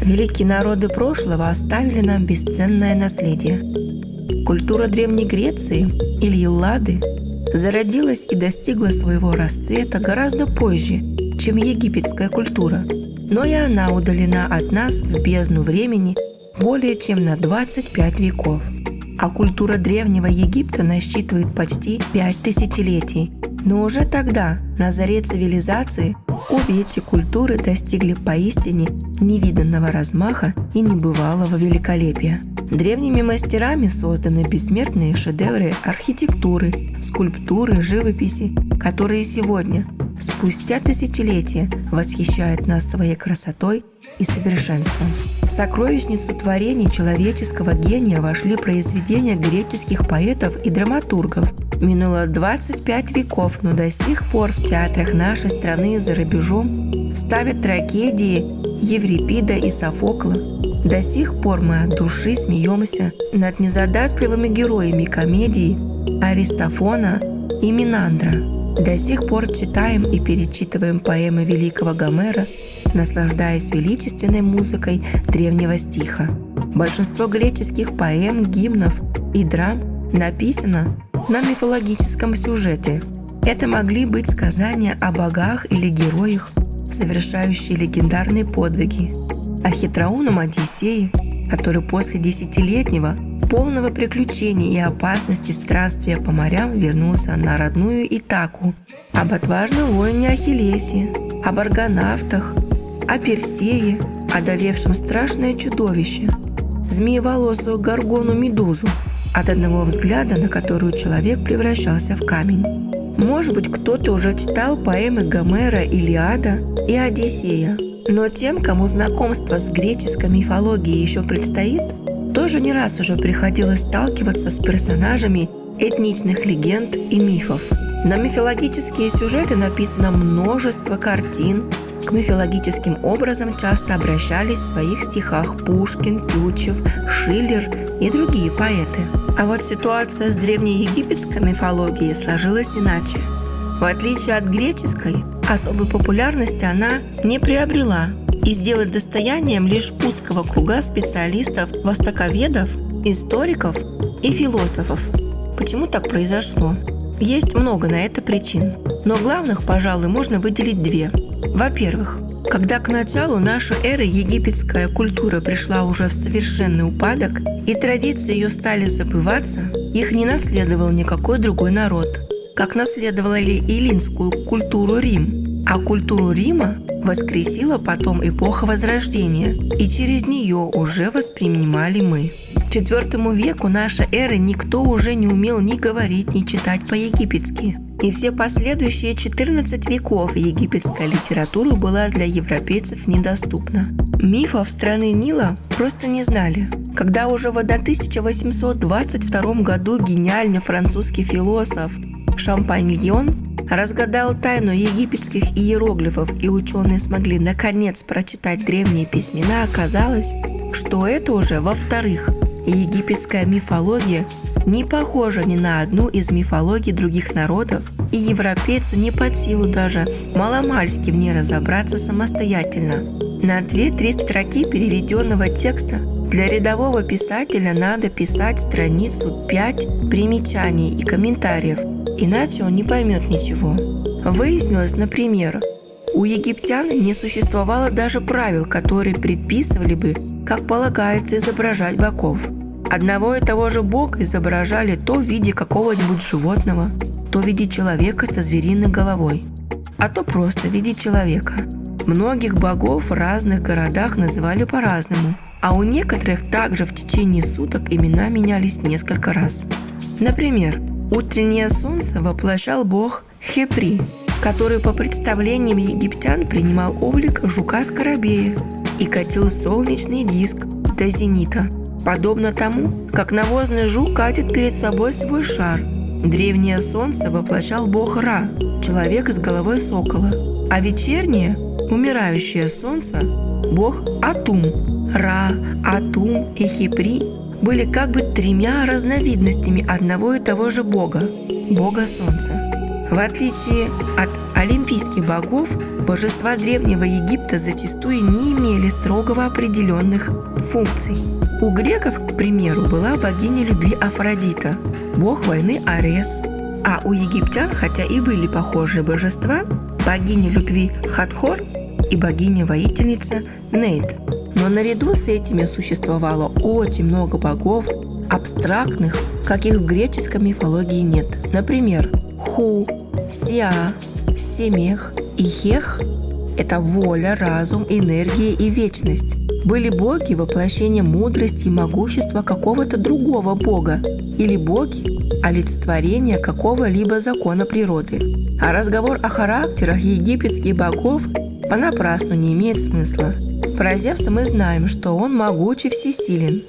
Великие народы прошлого оставили нам бесценное наследие. Культура Древней Греции или Эллады зародилась и достигла своего расцвета гораздо позже, чем египетская культура, но и она удалена от нас в бездну времени более чем на 25 веков. А культура Древнего Египта насчитывает почти 5 тысячелетий. Но уже тогда, на заре цивилизации, обе эти культуры достигли поистине невиданного размаха и небывалого великолепия. Древними мастерами созданы бессмертные шедевры архитектуры, скульптуры, живописи, которые сегодня, спустя тысячелетия, восхищают нас своей красотой и совершенством. В сокровищницу творений человеческого гения вошли произведения греческих поэтов и драматургов. Минуло 25 веков, но до сих пор в театрах нашей страны и за рубежом ставят трагедии Еврипида и Софокла. До сих пор мы от души смеемся над незадачливыми героями комедий Аристофана и Минандра. До сих пор читаем и перечитываем поэмы великого Гомера, наслаждаясь величественной музыкой древнего стиха. Большинство греческих поэм, гимнов и драм написано на мифологическом сюжете. Это могли быть сказания о богах или героях, совершающие легендарные подвиги, о хитроумном Одиссее, который после десятилетнего полного приключений и опасности странствия по морям вернулся на родную Итаку, об отважном воине Ахиллесе, об аргонавтах, о Персее, одолевшем страшное чудовище, змееволосую Горгону Медузу, от одного взгляда на которую человек превращался в камень. Может быть, кто-то уже читал поэмы Гомера, Илиада и Одиссея, но тем, кому знакомство с греческой мифологией еще предстоит, тоже не раз уже приходилось сталкиваться с персонажами этничных легенд и мифов. На мифологические сюжеты написано множество картин. К мифологическим образам часто обращались в своих стихах Пушкин, Тютчев, Шиллер и другие поэты. А вот ситуация с древнеегипетской мифологией сложилась иначе. В отличие от греческой, особой популярности она не приобрела и сделать достоянием лишь узкого круга специалистов, востоковедов, историков и философов. Почему так произошло? Есть много на это причин, но главных, пожалуй, можно выделить две. Во-первых, когда к началу нашей эры египетская культура пришла уже в совершенный упадок и традиции ее стали забываться, их не наследовал никакой другой народ, как наследовали эллинскую культуру Рим, а культуру Рима воскресила потом эпоха Возрождения, и через нее уже воспринимали мы. К IV веку нашей эры никто уже не умел ни говорить, ни читать по-египетски. И все последующие 14 веков египетская литература была для европейцев недоступна. Мифов страны Нила просто не знали. Когда уже в 1822 году гениальный французский философ Шампаньон разгадал тайну египетских иероглифов, и ученые смогли наконец прочитать древние письмена, оказалось, что это уже во-вторых. Египетская мифология не похожа ни на одну из мифологий других народов, и европейцу не под силу даже маломальски в ней разобраться самостоятельно. На 2-3 строки переведенного текста для рядового писателя надо писать страницу 5 примечаний и комментариев, иначе он не поймет ничего. Выяснилось, например, у египтян не существовало даже правил, которые предписывали бы, как полагается изображать богов. Одного и того же бога изображали то в виде какого-нибудь животного, то в виде человека со звериной головой, а то просто в виде человека. Многих богов в разных городах называли по-разному, а у некоторых также в течение суток имена менялись несколько раз. Например, утреннее солнце воплощал бог Хепри, который по представлениям египтян принимал облик жука-скоробея и катил солнечный диск до зенита, подобно тому, как навозный жук катит перед собой свой шар. Древнее солнце воплощал бог Ра, человек с головой сокола, а вечернее, умирающее солнце – бог Атум. Ра, Атум и Хепри были как бы 3 разновидностями одного и того же бога – бога солнца. В отличие от олимпийских богов, Божества Древнего Египта зачастую не имели строгого определенных функций. У греков, к примеру, была богиня любви Афродита, бог войны Арес. А у египтян, хотя и были похожие божества, богиня любви Хатхор и богиня-воительница Нейт. Но наряду с этими существовало очень много богов, абстрактных, каких в греческой мифологии нет. Например, Ху, Сиа, Семех и Хех – это воля, разум, энергия и вечность. Были боги воплощения мудрости и могущества какого-то другого бога или боги олицетворения какого-либо закона природы. А разговор о характерах египетских богов понапрасну не имеет смысла. Про Зевса мы знаем, что он могуч и всесилен.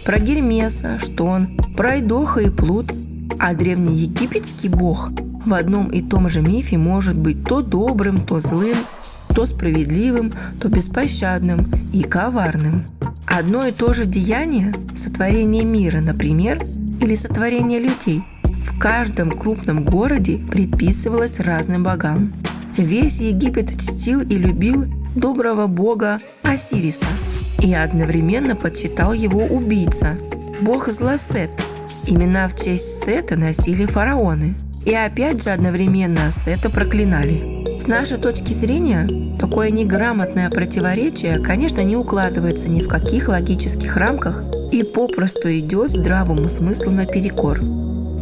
Про Гермеса, что он пройдоха и плут, а древнеегипетский бог в одном и том же мифе может быть то добрым, то злым, то справедливым, то беспощадным и коварным. Одно и то же деяние, сотворение мира, например, или сотворение людей, в каждом крупном городе предписывалось разным богам. Весь Египет чтил и любил доброго бога Осириса и одновременно почитал его убийца, бог зла Сет. Имена в честь Сета носили фараоны. И опять же одновременно Сета проклинали. С нашей точки зрения, такое неграмотное противоречие, конечно, не укладывается ни в каких логических рамках и попросту идет здравому смыслу наперекор.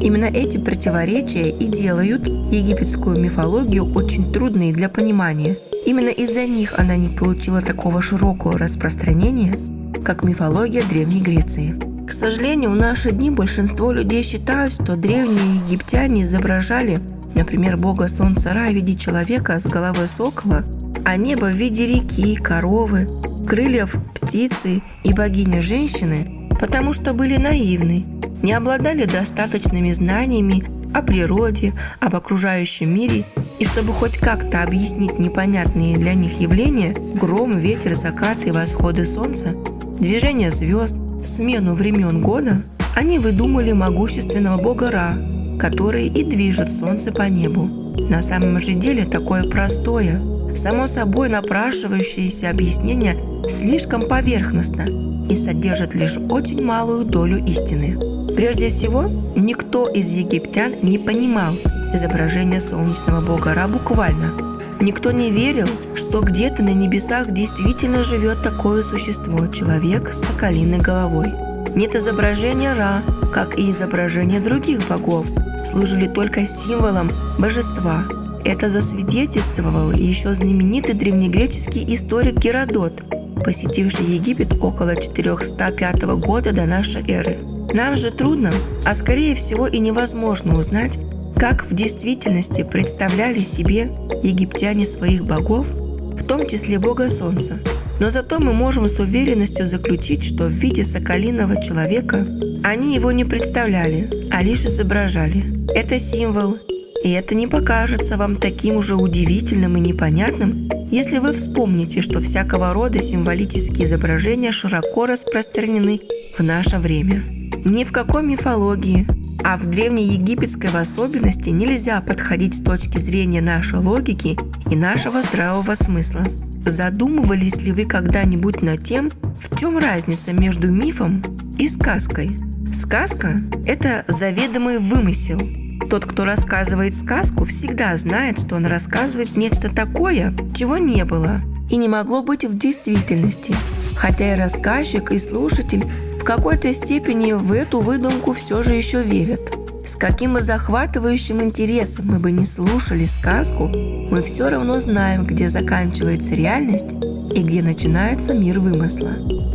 Именно эти противоречия и делают египетскую мифологию очень трудной для понимания. Именно из-за них она не получила такого широкого распространения, как мифология Древней Греции. К сожалению, в наши дни большинство людей считают, что древние египтяне изображали, например, бога солнца Ра в виде человека с головой сокола, а небо в виде реки, коровы, крыльев птицы и богини-женщины, потому что были наивны, не обладали достаточными знаниями о природе, об окружающем мире, и чтобы хоть как-то объяснить непонятные для них явления – гром, ветер, закаты и восходы солнца, движение звезд, смену времен года, они выдумали могущественного бога Ра, который и движет солнце по небу. На самом же деле такое простое, само собой напрашивающееся объяснение слишком поверхностно и содержит лишь очень малую долю истины. Прежде всего, никто из египтян не понимал изображение солнечного бога Ра буквально. Никто не верил, что где-то на небесах действительно живет такое существо – человек с соколиной головой. Нет изображения Ра, как и изображения других богов, служили только символом божества. Это засвидетельствовал еще знаменитый древнегреческий историк Геродот, посетивший Египет около 405 года до нашей эры. Нам же трудно, а скорее всего и невозможно узнать, как в действительности представляли себе египтяне своих богов, в том числе бога солнца. Но зато мы можем с уверенностью заключить, что в виде соколиного человека они его не представляли, а лишь изображали. Это символ, и это не покажется вам таким уже удивительным и непонятным, если вы вспомните, что всякого рода символические изображения широко распространены в наше время. Ни в какой мифологии, а в древнеегипетской в особенности нельзя подходить с точки зрения нашей логики и нашего здравого смысла. Задумывались ли вы когда-нибудь над тем, в чем разница между мифом и сказкой? Сказка – это заведомый вымысел. Тот, кто рассказывает сказку, всегда знает, что он рассказывает нечто такое, чего не было и не могло быть в действительности. Хотя и рассказчик, и слушатель в какой-то степени в эту выдумку все же еще верят. С каким бы захватывающим интересом мы бы не слушали сказку, мы все равно знаем, где заканчивается реальность и где начинается мир вымысла.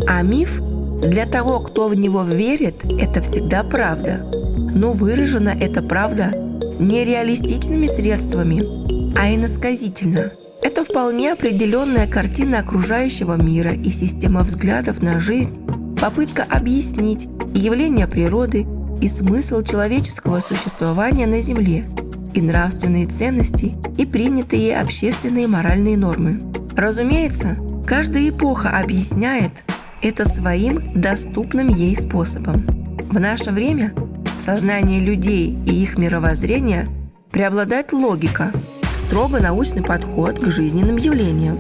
А миф для того, кто в него верит, это всегда правда. Но выражена эта правда не реалистичными средствами, а иносказительно. Это вполне определенная картина окружающего мира и система взглядов на жизнь, попытка объяснить явления природы и смысл человеческого существования на Земле, и нравственные ценности, и принятые общественные моральные нормы. Разумеется, каждая эпоха объясняет это своим доступным ей способом. В наше время в сознании людей и их мировоззрения преобладает логика, строго научный подход к жизненным явлениям.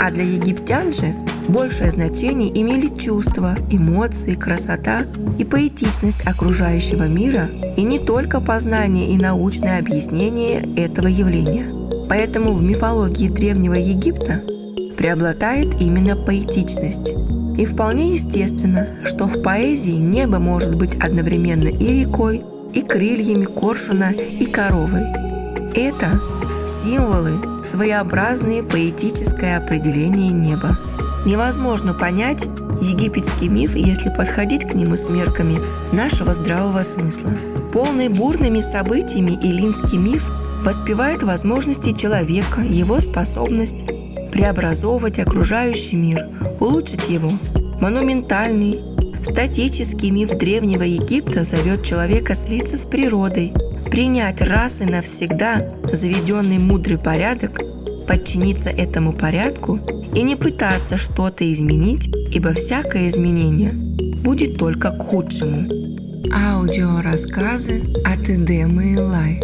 А для египтян же большее значение имели чувства, эмоции, красота и поэтичность окружающего мира, и не только познание и научное объяснение этого явления. Поэтому в мифологии Древнего Египта преобладает именно поэтичность. И вполне естественно, что в поэзии небо может быть одновременно и рекой, и крыльями коршуна, и коровой. Это символы, своеобразные поэтическое определение неба. Невозможно понять египетский миф, если подходить к нему с мерками нашего здравого смысла. Полный бурными событиями эллинский миф воспевает возможности человека, его способность преобразовывать окружающий мир, улучшить его. Монументальный, статический миф Древнего Египта зовет человека слиться с природой, принять раз и навсегда заведенный мудрый порядок, подчиниться этому порядку и не пытаться что-то изменить, ибо всякое изменение будет только к худшему. Аудиорассказы от Эдемы Элай.